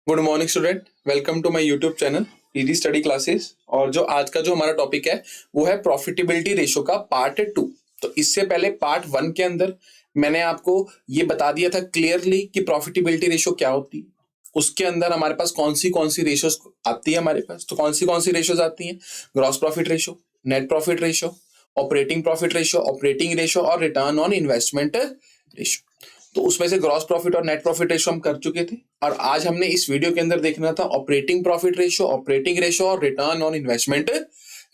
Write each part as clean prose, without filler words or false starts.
Good morning student, welcome to my YouTube channel PD study classes. और जो आज का जो हमारा टॉपिक है वो है प्रॉफिटेबिलिटी रेशो का पार्ट 2। तो इससे पहले पार्ट 1 के अंदर मैंने आपको ये बता दिया था क्लियरली कि प्रॉफिटेबिलिटी रेशो क्या होती है, उसके अंदर हमारे पास कौन सी रेशोज आती है हमारे पास। तो कौन सी रेशोज आती हैं? Gross profit ratio, net profit ratio, operating profit ratio, operating ratio और रिटर्न ऑन इन्वेस्टमेंट रेशो। तो उसमें से ग्रॉस प्रॉफिट और नेट प्रॉफिट रेशो हम कर चुके थे, और आज हमने इस वीडियो के अंदर देखना था operating profit ratio, operating ratio और रिटर्न ऑन इन्वेस्टमेंट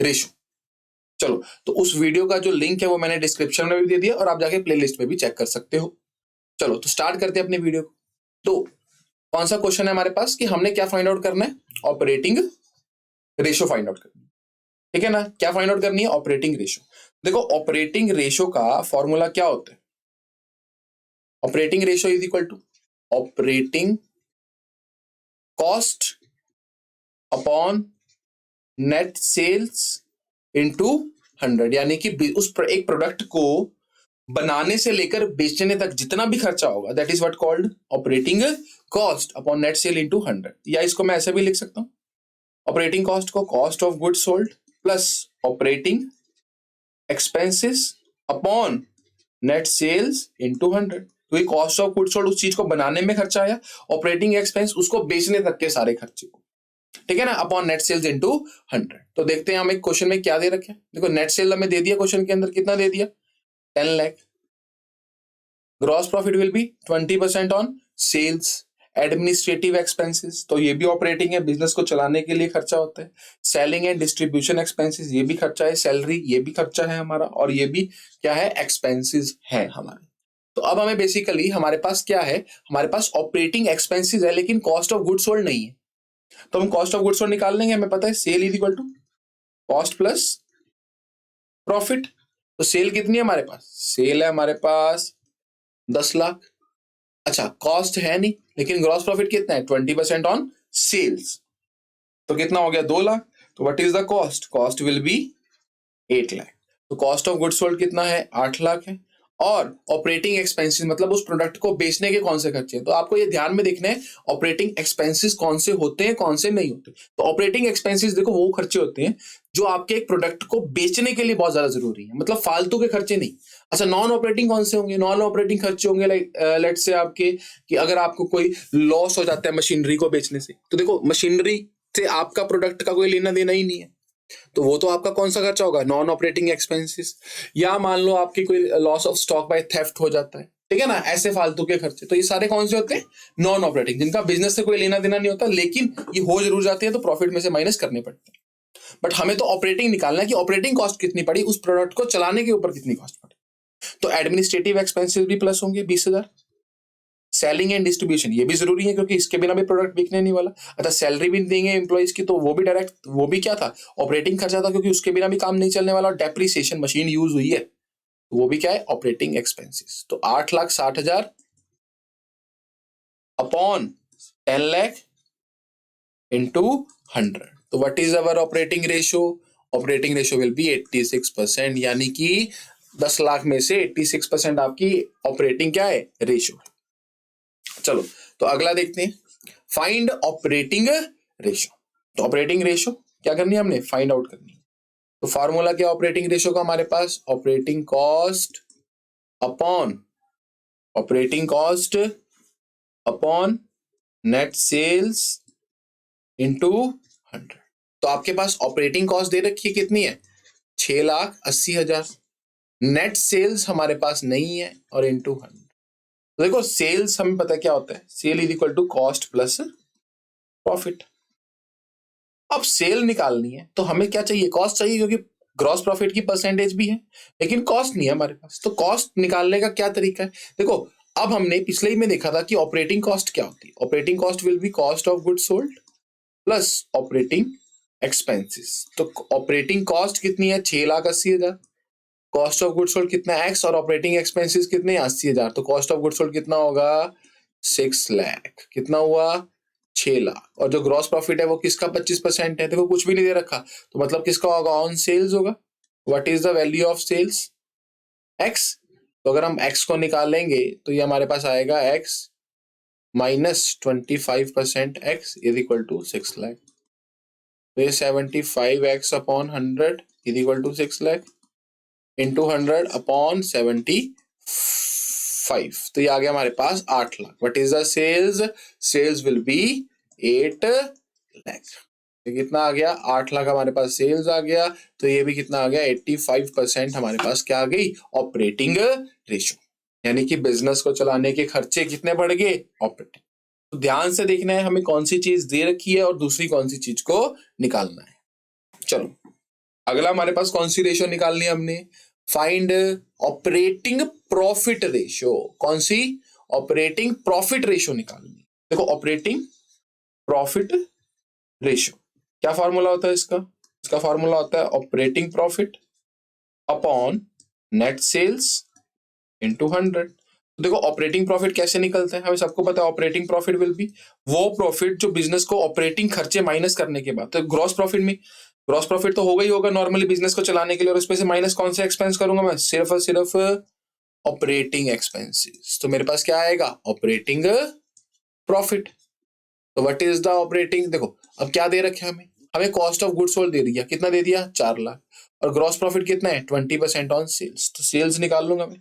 रेशो। चलो, तो उस वीडियो का जो लिंक है वो मैंने डिस्क्रिप्शन में भी दे दिया और आप जाके प्लेलिस्ट में भी चेक कर सकते हो। चलो, तो स्टार्ट करते हैं अपने वीडियो को। तो कौन सा क्वेश्चन है हमारे पास कि हमने क्या फाइंड आउट करना है? ऑपरेटिंग रेशो फाइंड आउट करनी है। ठीक है ना? क्या फाइंड आउट करनी है? Operating ratio. देखो, ऑपरेटिंग रेशो का फॉर्मूला क्या होता है? Operating ratio is equal to operating cost upon net sales into 100। यानी कि एक प्रोडक्ट को बनाने से लेकर बेचने तक जितना भी खर्चा होगा, that is what called operating cost upon net sale into 100। या इसको मैं ऐसे भी लिख सकता हूं, ऑपरेटिंग कॉस्ट को cost of goods sold plus operating expenses upon net sales into 100। तो ये कॉस्ट ऑफ गुड्स सोल्ड उस चीज को बनाने में खर्चा आया, ऑपरेटिंग एक्सपेंस उसको बेचने तक के सारे खर्चे को, ठीक है ना, अपॉन नेट सेल्स इनटू 100। तो देखते हैं हम एक क्वेश्चन में क्या दे रखे हैं। देखो, नेट सेल हमें दे दिया क्वेश्चन के अंदर, कितना दे दिया? 10 lakh. Gross profit will be 20% on sales. Administrative expenses, तो ये भी ऑपरेटिंग है, बिजनेस को चलाने के लिए खर्चा होता है। सेलिंग एंड डिस्ट्रीब्यूशन एक्सपेंसेस, ये भी खर्चा है। सैलरी, ये भी खर्चा है हमारा, और ये भी क्या है? एक्सपेंसेस है हमारे। तो अब हमें बेसिकली हमारे पास क्या है? हमारे पास ऑपरेटिंग एक्सपेंसेस है, लेकिन कॉस्ट ऑफ गुड्स सोल्ड नहीं है। तो हम कॉस्ट ऑफ गुड्स सोल्ड निकाल लेंगे। हमें पता है sale is equal to cost plus profit. तो सेल कितनी है हमारे पास? सेल है हमारे पास 10 लाख। अच्छा, कॉस्ट है नहीं, लेकिन ग्रॉस प्रॉफिट कितना है? 20% ऑन सेल्स। तो कितना हो गया? 2 लाख। तो what is the cost? Cost will be 8 lakh. तो कॉस्ट ऑफ गुड्स सोल्ड कितना है? 8 लाख है। और ऑपरेटिंग एक्सपेंसेस मतलब उस प्रोडक्ट को बेचने के कौन से खर्चे हैं? तो आपको ये ध्यान में देखना है ऑपरेटिंग एक्सपेंसेस कौन से होते हैं, कौन से नहीं होते। तो ऑपरेटिंग एक्सपेंसेस देखो वो खर्चे होते हैं जो आपके एक प्रोडक्ट को बेचने के लिए बहुत ज्यादा जरूरी है, मतलब फालतू के खर्चे नहीं। अच्छा, नॉन ऑपरेटिंग कौन से होंगे? नॉन ऑपरेटिंग खर्चे होंगे लाइक लेट्स से आपके कि अगर आपको कोई लॉस हो जाता है मशीनरी को बेचने से, तो देखो मशीनरी से आपका प्रोडक्ट का कोई लेना देना ही नहीं है, तो वो तो आपका कौन सा खर्चा होगा? Non operating expenses. या मान लो आपकी कोई loss of stock by theft हो जाता है, ठीक है ना, ऐसे फालतू के खर्चे, तो ये सारे कौन से होते हैं? नॉन ऑपरेटिंग, जिनका बिजनेस से कोई लेना देना नहीं होता, लेकिन ये हो जरूर जाती है, तो प्रॉफिट में से माइनस करने पड़ते हैं। बट हमें तो ऑपरेटिंग निकालना है कि ऑपरेटिंग कॉस्ट कितनी पड़ी, उस प्रोडक्ट को चलाने के ऊपर कितनी कॉस्ट पड़ी। तो एडमिनिस्ट्रेटिव एक्सपेंसेस भी प्लस होंगे 20,000। सेलिंग एंड डिस्ट्रीब्यूशन, ये भी जरूरी है क्योंकि इसके बिना भी प्रोडक्ट बिकने नहीं वाला। अच्छा, सैलरी भी देंगे एम्प्लॉइज की, तो वो भी डायरेक्ट, वो भी क्या था? ऑपरेटिंग खर्चा था, क्योंकि उसके बिना भी काम नहीं चलने वाला। और डेप्रिसिएशन, मशीन यूज हुई है, तो वो भी क्या है? Operating expenses. तो 8,60,000 अपॉन 10 लाख इंटू 100। तो what is our operating ratio? Operating ratio will be 86%, यानी कि 10 लाख में से 86% आपकी ऑपरेटिंग क्या है? रेशो है। चलो, तो अगला देखते हैं, फाइंड ऑपरेटिंग रेशो। तो ऑपरेटिंग रेशो क्या करनी है? हमने फाइंड आउट करनी है। तो फॉर्मूला क्या ऑपरेटिंग रेशो का हमारे पास? Operating cost upon net sales into 100। तो आपके पास ऑपरेटिंग कॉस्ट दे रखी है, कितनी है? 6,80,000। नेट सेल्स हमारे पास नहीं है, और इनटू 100। तो देखो, सेल्स हमें पता क्या होता है? Sale is equal to cost plus profit. अब सेल निकालनी है तो हमें क्या चाहिए? कॉस्ट चाहिए, क्योंकि ग्रॉस प्रॉफिट की परसेंटेज भी है, लेकिन कॉस्ट नहीं है हमारे पास। तो कॉस्ट निकालने का क्या तरीका है? देखो, अब हमने पिछले ही में देखा था कि ऑपरेटिंग कॉस्ट क्या होती है। Operating cost will be cost of goods sold plus operating expenses. तो ऑपरेटिंग कॉस्ट कितनी है? 6,80,000। कॉस्ट ऑफ गुड्स सोल्ड कितना? एक्स। और ऑपरेटिंग एक्सपेंसेस कितने? 80,000। तो कॉस्ट ऑफ गुड्स सोल्ड कितना होगा? 6 लाख। कितना हुआ? 6 लाख। और जो ग्रॉस प्रॉफिट है वो किसका 25% है? देखो, कुछ भी नहीं दे रखा, तो मतलब किसका होगा? ऑन सेल्स होगा। What is the value of sales? X. तो अगर हम एक्स को निकालेंगे तो ये हमारे पास आएगा x minus 25% x is equal to 6 lakh. तो ये 75x upon 100 is equal to 6 lakh into 100 upon 75, तो ये आ गया हमारे पास 8 lakh. What is the sales? Sales will be 8 lakh. तो कितना आ गया? 8 लाख हमारे पास सेल्स आ गया। तो ये भी कितना आ गया? 85% हमारे पास क्या आ गई? Operating ratio. यानी कि बिजनेस को चलाने के खर्चे कितने बढ़ गए? ऑपरेटिंग। तो ध्यान से देखना है हमें कौन सी चीज दे रखी है और दूसरी कौन सी चीज को निकालना है। चलो अगला हमारे पास कौन सी रेशो निकालनी है हमने? Find operating profit ratio. कौन सी? ऑपरेटिंग प्रॉफिट रेशो निकालनी। देखो ऑपरेटिंग प्रॉफिट रेशो क्या फॉर्मूला होता है इसका? इसका फॉर्मूला होता है operating profit upon net sales into 100। तो देखो ऑपरेटिंग प्रॉफिट कैसे निकलता है? हमें सबको पता है ऑपरेटिंग प्रॉफिट विल बी वो प्रॉफिट जो बिजनेस को ऑपरेटिंग खर्चे माइनस करने के बाद। तो ग्रॉस प्रॉफिट में ग्रॉस प्रॉफिट तो होगा ही होगा नॉर्मली बिजनेस को चलाने के लिए, और उसमें से माइनस कौन से एक्सपेंस करूंगा मैं? सिर्फ और सिर्फ ऑपरेटिंग एक्सपेंसेस। तो मेरे पास क्या आएगा? Operating profit. तो व्हाट इज द ऑपरेटिंग? देखो अब क्या दे रखे हमें? हमें कॉस्ट ऑफ गुड्स सोल्ड दे दिया। कितना दे दिया? 4 लाख। और ग्रॉस प्रॉफिट कितना है? 20% ऑन सेल्स। तो सेल्स निकाल लूंगा मैं।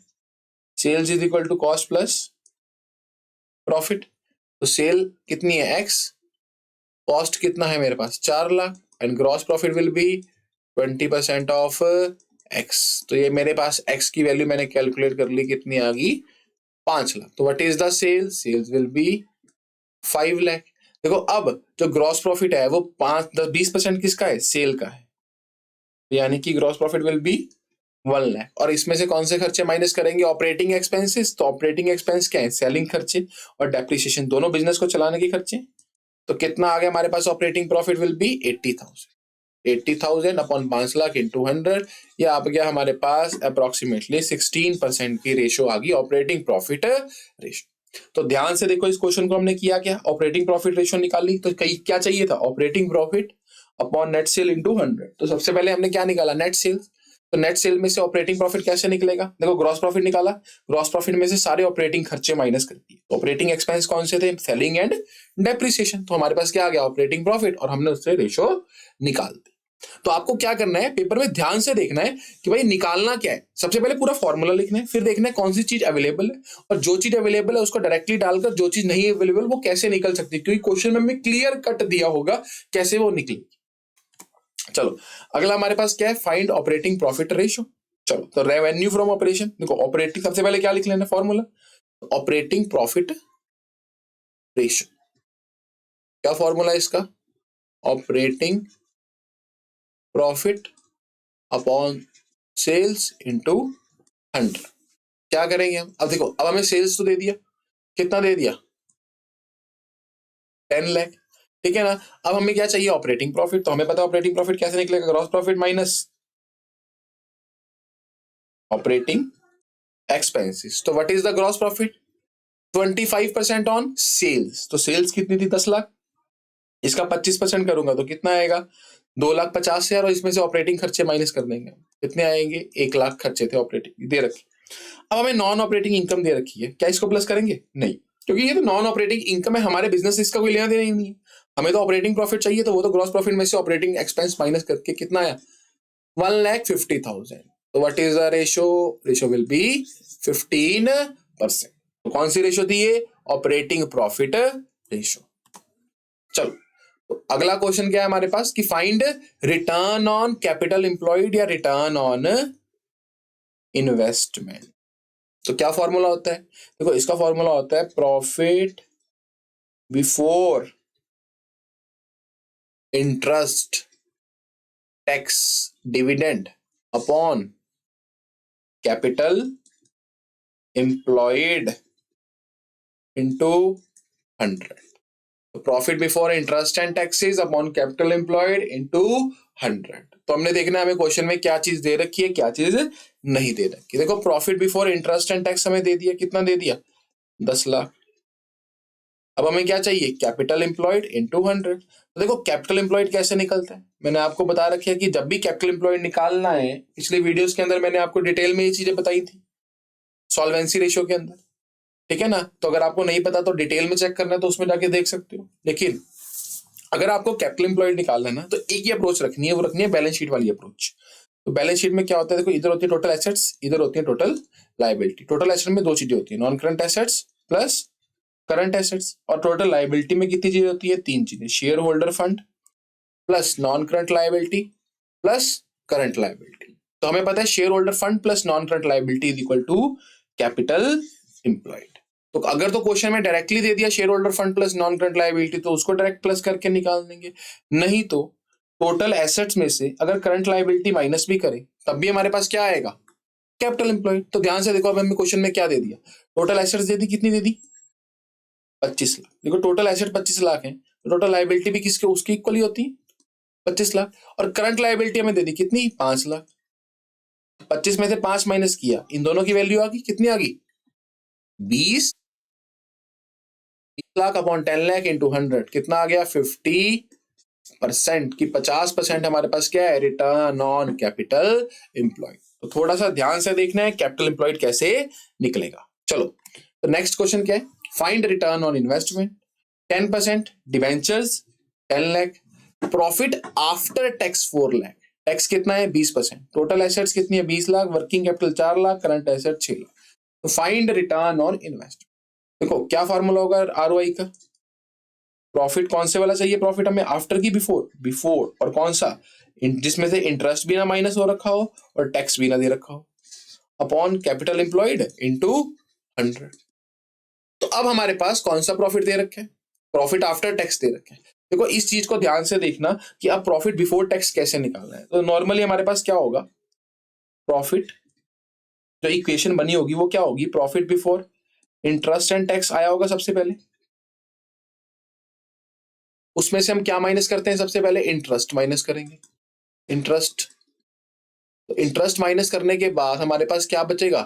Sales is equal to cost plus profit. तो सेल कितनी है? x। कॉस्ट कितना है मेरे पास? 4 lakh. And gross profit will be 20% of x। तो ये मेरे पास x की वैल्यू मैंने कैलकुलेट कर ली, कितनी आ गई? 5 लाख। तो what is the sale? Sales will be 5 lakh. देखो अब जो ग्रॉस प्रॉफिट है वो 5-10-20% किसका है? सेल का है। यानी कि gross profit will B 1 lakh. और इसमें से कौन से खर्चे माइनस करेंगे? Operating expenses. तो ऑपरेटिंग एक्सपेंस क्या है? सेलिंग खर्चे और डेप्रिसिएशन, दोनों बिजनेस को चलाने के खर्चे। तो कितना आ गया हमारे पास? Operating profit will be 80,000। 80,000 upon 5 lakh into 100, ये आ गया हमारे पास अप्रोक्सीमेटली 16% की रेशो आ गई ऑपरेटिंग प्रॉफिट रेशो। तो ध्यान से देखो इस क्वेश्चन को हमने किया क्या? ऑपरेटिंग प्रॉफिट रेशो निकाली। तो कहीं क्या चाहिए था? Operating profit upon net cell into 100। तो सबसे पहले हमने क्या निकाला? Net cell. तो नेट सेल में से ऑपरेटिंग प्रॉफिट कैसे निकलेगा? देखो ग्रॉस प्रॉफिट निकाला, ग्रॉस प्रॉफिट में से सारे ऑपरेटिंग खर्चे माइनस कर दिए। तो ऑपरेटिंग एक्सपेंस कौन से थे? Selling and depreciation. तो हमारे पास क्या आ गया? ऑपरेटिंग प्रॉफिट, और हमने उससे रेशो निकाल दी। तो आपको क्या करना है? पेपर में ध्यान से देखना है कि भाई निकालना क्या है। सबसे पहले पूरा फॉर्मूला लिखना है, फिर देखना है कौन सी चीज अवेलेबल है, और जो चीज अवेलेबल है उसको डायरेक्टली डालकर जो चीज नहीं अवेलेबल वो कैसे निकल सकती है, क्योंकि क्वेश्चन में हमें क्लियर कट दिया होगा कैसे वो निकले। चलो अगला हमारे पास क्या है? Find operating profit ratio. चलो तो रेवेन्यू फ्रॉम ऑपरेशन। देखो ऑपरेटिंग सबसे पहले क्या लिख लेना फॉर्मूला? Operating profit ratio. क्या फॉर्मूला है इसका? Operating profit upon sales into 100। क्या करेंगे हम? अब देखो अब हमें सेल्स तो दे दिया, कितना दे दिया? 10 लाख। ठीक है ना? अब हमें क्या चाहिए? Operating profit. तो हमें पता है ऑपरेटिंग प्रॉफिट कैसे निकलेगा? Gross profit minus operating expenses. तो what is the gross profit? 25% on sales. तो सेल्स कितनी थी? 10 लाख। इसका 25% करूंगा तो कितना आएगा? 2,50,000। और इसमें से ऑपरेटिंग खर्चे माइनस कर देंगे, कितने आएंगे? 1 लाख खर्चे थे ऑपरेटिंग दे रखे। अब हमें नॉन ऑपरेटिंग इनकम दे रखी है, क्या इसको प्लस करेंगे? नहीं, क्योंकि ये तो नॉन ऑपरेटिंग इनकम है, हमारे बिजनेस इसका कोई लेना देना ही नहीं है। हमें तो ऑपरेटिंग प्रॉफिट चाहिए, तो वो तो ग्रॉस प्रॉफिट में से ऑपरेटिंग एक्सपेंस माइनस करके कितना आया? 1,50,000। तो what is the ratio? Ratio will be 15%। तो कौन सी रेशो थी ये? Operating profit ratio. चलो तो अगला क्वेश्चन क्या है हमारे पास कि find return on capital employed या रिटर्न ऑन इन्वेस्टमेंट। तो क्या फॉर्मूला होता है? देखो इसका फॉर्मूला होता है profit before interest tax dividend upon capital employed into 100। तो profit before interest and taxes upon capital employed into 100। तो हमने देखना है हमें क्वेश्चन में क्या चीज दे रखी है, क्या चीज नहीं दे रखी। देखो profit before interest and tax हमें दे दिया, कितना दे दिया? 10 लाख। अब हमें क्या चाहिए? Capital employed into 100। तो देखो कैपिटल एम्प्लॉयड कैसे निकलता है, मैंने आपको बता रखा है कि जब भी कैपिटल एम्प्लॉयड निकालना है, पिछले वीडियोस के अंदर मैंने आपको डिटेल में ये चीजें बताई थी सॉल्वेंसी रेशियो के अंदर। ठीक है ना। तो अगर आपको नहीं पता तो डिटेल में चेक करना है तो उसमें जाके देख सकते हो। लेकिन अगर आपको कैपिटल एम्प्लॉयड निकालना है ना तो एक ही अप्रोच रखनी है, वो रखनी है बैलेंस शीट वाली अप्रोच। तो बैलेंस शीट में क्या होता है, देखो इधर होती है टोटल एसेट्स, इधर होती है टोटल लायबिलिटी। टोटल एसेट में दो चीजें होती है, non current assets plus current assets. और टोटल लायबिलिटी में कितनी चीजें होती है, तीन चीजें, share holder fund plus non current liability plus current liability. तो हमें पता है share holder fund plus non current liability is equal to capital employed. तो अगर तो क्वेश्चन में डायरेक्टली दे दिया share holder fund plus non current liability तो उसको डायरेक्ट प्लस करके निकाल देंगे, नहीं तो टोटल एसेट्स में से अगर करंट लायबिलिटी माइनस भी करें तब भी हमारे पास क्या आएगा, कैपिटल एम्प्लॉयड। तो ध्यान से देखो, अब हमें क्वेश्चन में क्या दे दिया, टोटल एसेट्स दे दी, कितनी दे दी, 25 लाख। देखो टोटल एसेट 25 लाख है, तो टोटल लायबिलिटी भी किसके उसकी इक्वल ही होती है, 25 लाख। और करंट लायबिलिटी हमें दे दी कितनी, 5 लाख। 25 में से 5 माइनस किया, इन दोनों की वैल्यू आ गई, कितनी आ गई, 20 लाख अपॉन 10 लाख इंटू 100 कितना आ गया, 50% की 50% हमारे पास क्या है, रिटर्न ऑन कैपिटल एम्प्लॉयड। तो थोड़ा सा ध्यान से देखना है कैपिटल एम्प्लॉयड कैसे निकलेगा। चलो तो नेक्स्ट क्वेश्चन क्या है, find return on investment. 10% debentures 10 lakh, profit after tax 4 lakh, tax कितना है 20%, टोटल एसेट्स कितनी है 20 lakh, working capital 4 lakh, current asset 6 lakh. तो फाइंड रिटर्न ऑन इन्वेस्टमेंट। देखो क्या फॉर्मूला होगा आरओआई का, प्रॉफिट कौन से वाला चाहिए, प्रॉफिट हमें आफ्टर की बिफोर, बिफोर, और कौन सा, जिसमें से इंटरेस्ट भी ना माइनस हो रखा हो और टैक्स भी ना दे रखा हो, अपॉन कैपिटल एम्प्लॉयड इनटू 100। तो अब हमारे पास कौन सा प्रॉफिट दे रखे हैं, प्रॉफिट आफ्टर टैक्स दे रखे हैं। देखो इस चीज को ध्यान से देखना कि अब प्रॉफिट बिफोर टैक्स कैसे निकालना है। तो नॉर्मली हमारे पास क्या होगा, प्रॉफिट जो इक्वेशन बनी होगी वो क्या होगी, profit before interest and tax आया होगा सबसे पहले, उसमें से हम क्या माइनस करते हैं, सबसे पहले इंटरेस्ट माइनस करेंगे, इंटरेस्ट। तो इंटरेस्ट माइनस करने के बाद हमारे पास क्या बचेगा,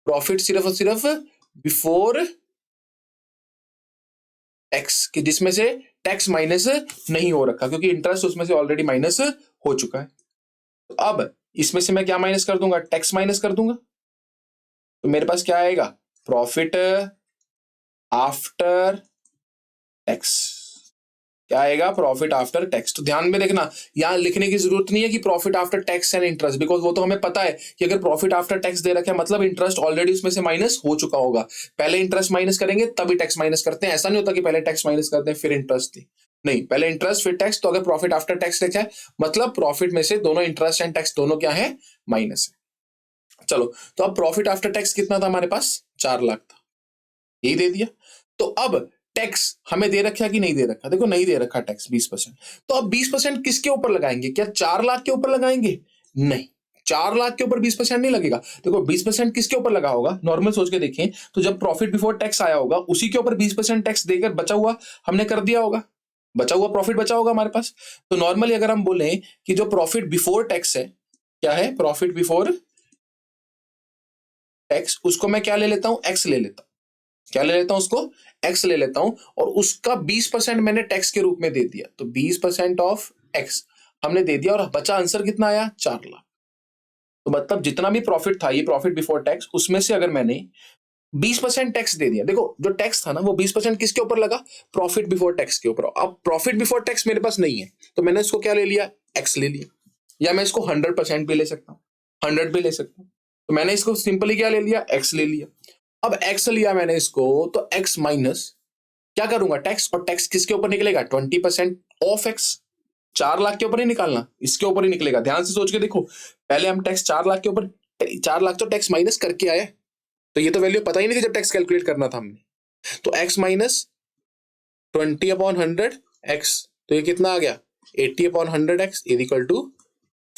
प्रॉफिट सिर्फ और सिर्फ बिफोर टैक्स की, जिसमें से टैक्स माइनस नहीं हो रखा क्योंकि इंटरेस्ट उसमें से ऑलरेडी माइनस हो चुका है। तो अब इसमें से मैं क्या माइनस कर दूंगा, टैक्स माइनस कर दूंगा। तो मेरे पास क्या आएगा, प्रॉफिट आफ्टर टैक्स, क्या आएगा, प्रॉफिट आफ्टर टैक्स। तो ध्यान में देखना, यहां लिखने की जरूरत नहीं है कि profit after tax and interest, because वो तो हमें पता है कि अगर प्रॉफिट आफ्टर टैक्स दे रखा है मतलब इंटरेस्ट ऑलरेडी उसमें से माइनस हो चुका होगा। पहले इंटरेस्ट माइनस करेंगे तभी टैक्स माइनस करते हैं, ऐसा नहीं होता कि पहले टैक्स माइनस करते हैं फिर इंटरेस्ट दे, नहीं, पहले इंटरेस्ट फिर टैक्स। तो अगर प्रॉफिट आफ्टर टैक्स लिखा है मतलब प्रॉफिट में से दोनों इंटरेस्ट एंड टैक्स दोनों क्या है, माइनस है। चलो तो अब प्रॉफिट आफ्टर टैक्स कितना था हमारे पास, 4 लाख था, यही दे दिया। तो अब टैक्स हमें दे रखा कि नहीं दे रखा, देखो नहीं दे रखा टैक्स 20%। तो अब 20% किसके ऊपर लगाएंगे, क्या 4 लाख के ऊपर लगाएंगे, नहीं, 4 लाख के ऊपर 20% नहीं लगेगा। देखो 20% किसके ऊपर लगा होगा, नॉर्मल सोच के देखें तो जब प्रॉफिट बिफोर टैक्स आया होगा उसी के ऊपर 20% टैक्स देकर बचा हुआ हमने कर दिया होगा, बचा हुआ प्रॉफिट बचा होगा हमारे पास। तो नॉर्मली अगर हम बोले कि जो प्रॉफिट बिफोर टैक्स है, क्या है, प्रॉफिट बिफोर टैक्स, उसको मैं क्या ले लेता हूं, एक्स ले लेता हूं, क्या ले लेता हूं उसको, एक्स ले लेता हूं, और उसका 20% मैंने टैक्स के रूप में दे दिया। तो 20% ऑफ एक्स हमने दे दिया और बचा आंसर कितना आया, 4 लाख। तो मतलब जितना भी प्रॉफिट था ये प्रॉफिट बिफोर टैक्स, उसमें से अगर मैंने 20% टैक्स दे दिया, देखो जो टैक्स था ना वो 20% किसके ऊपर लगा, प्रॉफिट बिफोर टैक्स के ऊपर। अब प्रॉफिट बिफोर टैक्स मेरे पास नहीं है तो मैंने इसको क्या ले लिया, एक्स ले लिया, या मैं इसको 100% भी ले सकता हूँ, 100 भी ले सकता हूँ। तो मैंने इसको सिंपली क्या ले लिया, एक्स ले लिया। अब एक्स लिया मैंने इसको, तो एक्स माइनस क्या करूंगा, टैक्स, और टैक्स किसके ऊपर निकलेगा, 20% ऑफ एक्स। 4 लाख के ऊपर ही निकालना, इसके ऊपर ही निकलेगा। ध्यान से सोच के देखो, पहले हम टैक्स 4 लाख के ऊपर, 4 लाख तो टैक्स माइनस करके आए, तो ये तो वैल्यू पता ही नहीं थी जब टैक्स कैलकुलेट करना था हमने। तो एक्स माइनस 20/100 एक्स, तो ये कितना आ गया, 80/100 x is equal to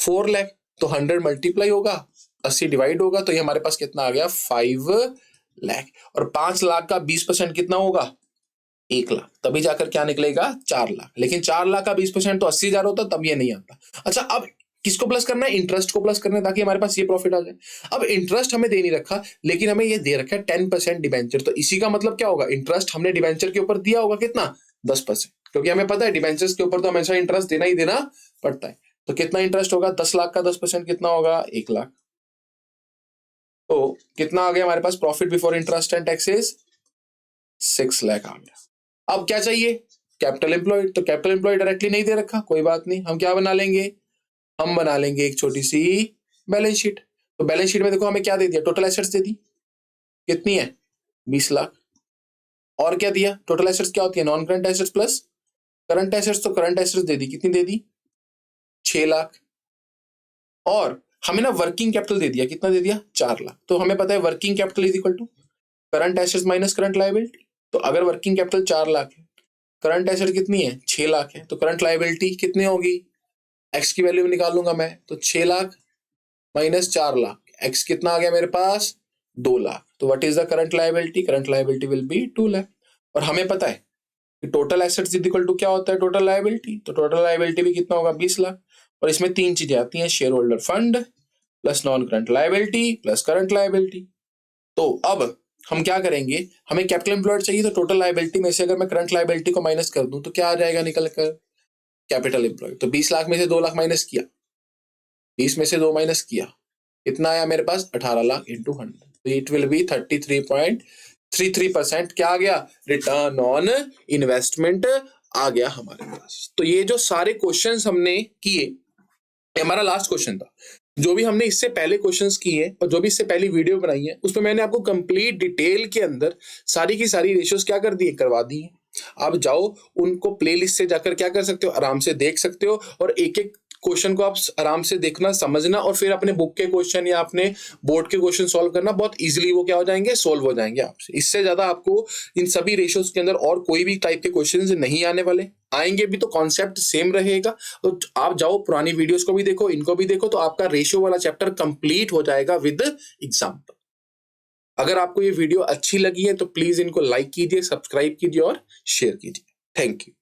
4 lakh. तो 100 मल्टीप्लाई होगा, 80 डिवाइड होगा, तो ये हमारे पास कितना आ गया, 5 लाख। और 5 लाख का 20% कितना होगा, 1 लाख, तभी जाकर क्या निकलेगा, 4 लाख। लेकिन 4 लाख का 20% तो 80,000 होता, तब ये नहीं आता। अच्छा अब किसको प्लस करना है, इंटरेस्ट को प्लस करना है ताकि हमारे पास ये प्रॉफिट आ जाए। अब इंटरेस्ट हमें दे नहीं रखा, लेकिन हमें ये दे रखा है 10% डिबेंचर। तो इसी का मतलब क्या होगा, इंटरेस्ट हमने डिबेंचर के ऊपर दिया होगा कितना, 10%, क्योंकि हमें पता है डिबेंचर्स के ऊपर तो हमेशा इंटरेस्ट देना ही देना पड़ता है। तो कितना इंटरेस्ट होगा, 10 लाख का 10% कितना होगा, 1 लाख। तो कितना आ गया हमारे पास, profit before interest and taxes 6 lakh आ गया। अब क्या चाहिए? Capital employed. तो कैपिटल एम्प्लॉयड डायरेक्टली नहीं दे रखा, कोई बात नहीं, हम क्या बना लेंगे? हम बना लेंगे एक छोटी सी बैलेंस शीट। तो बैलेंस शीट में देखो हमें क्या दे दिया? टोटल एसेट्स दे दी, कितनी है? 20 लाख। और क्या दिया? टोटल एसेट्स क्या होती है? Non current assets plus current assets. तो करंट एसेट्स दे दी, कितनी दे दी? 6 लाख। और हमें ना वर्किंग कैपिटल दे दिया, कितना दे दिया? 4 लाख। तो हमें पता है working capital is equal to current assets minus current liability. तो अगर वर्किंग कैपिटल 4 लाख है, करंट एसेट कितनी है? 6 लाख है, तो करंट लायबिलिटी कितनी होगी? एक्स की वैल्यू निकाल लूंगा मैं, तो 6 लाख माइनस 4 लाख, एक्स कितना आ गया मेरे पास? 2 लाख। तो what is the current liability? Current liability will be 2 lakh. और हमें पता है कि total assets is equal to क्या होता है? Total liability. तो टोटल लायबिलिटी भी कितना होगा? 20 लाख। और इसमें 3 चीजें आती हैं, share holder fund plus non current liability plus current liability. तो अब हम क्या करेंगे? हमें कैपिटल एम्प्लॉयड चाहिए, तो टोटल लायबिलिटी में से अगर मैं करंट लायबिलिटी को माइनस कर दूं तो क्या आ जाएगा निकल कर? Capital employed. तो 20 लाख में से 2 लाख माइनस किया, 20 में से 2 माइनस किया, कितना आया मेरे पास? 18 लाख इंटू 100। तो इट विल बी 33.33%। क्या आ गया? रिटर्न ऑन इन्वेस्टमेंट आ गया हमारे पास। तो ये जो सारे क्वेश्चंस हमने किए, हमारा लास्ट क्वेश्चन था। जो भी हमने इससे पहले क्वेश्चंस किए और जो भी इससे पहली वीडियो बनाई है, उसमें मैंने आपको कंप्लीट डिटेल के अंदर सारी की सारी रेशियोज क्या कर दी? करवा दी है। आप जाओ उनको प्लेलिस्ट से जाकर क्या कर सकते हो? आराम से देख सकते हो, और एक एक क्वेश्चन को आप आराम से देखना, समझना, और फिर अपने बुक के क्वेश्चन या अपने बोर्ड के क्वेश्चन सॉल्व करना। बहुत इजीली वो क्या हो जाएंगे? सोल्व हो जाएंगे आपसे। इससे ज्यादा आपको इन सभी रेशियोज के अंदर और कोई भी टाइप के क्वेश्चंस नहीं आने वाले। आएंगे भी तो कॉन्सेप्ट सेम रहेगा। तो आप जाओ पुरानी वीडियोस को भी देखो, इनको भी देखो, तो आपका रेशियो वाला चैप्टर कंप्लीट हो जाएगा विद एग्जाम्पल। अगर आपको ये वीडियो अच्छी लगी है तो प्लीज इनको लाइक कीजिए, सब्सक्राइब कीजिए और शेयर कीजिए। Thank you.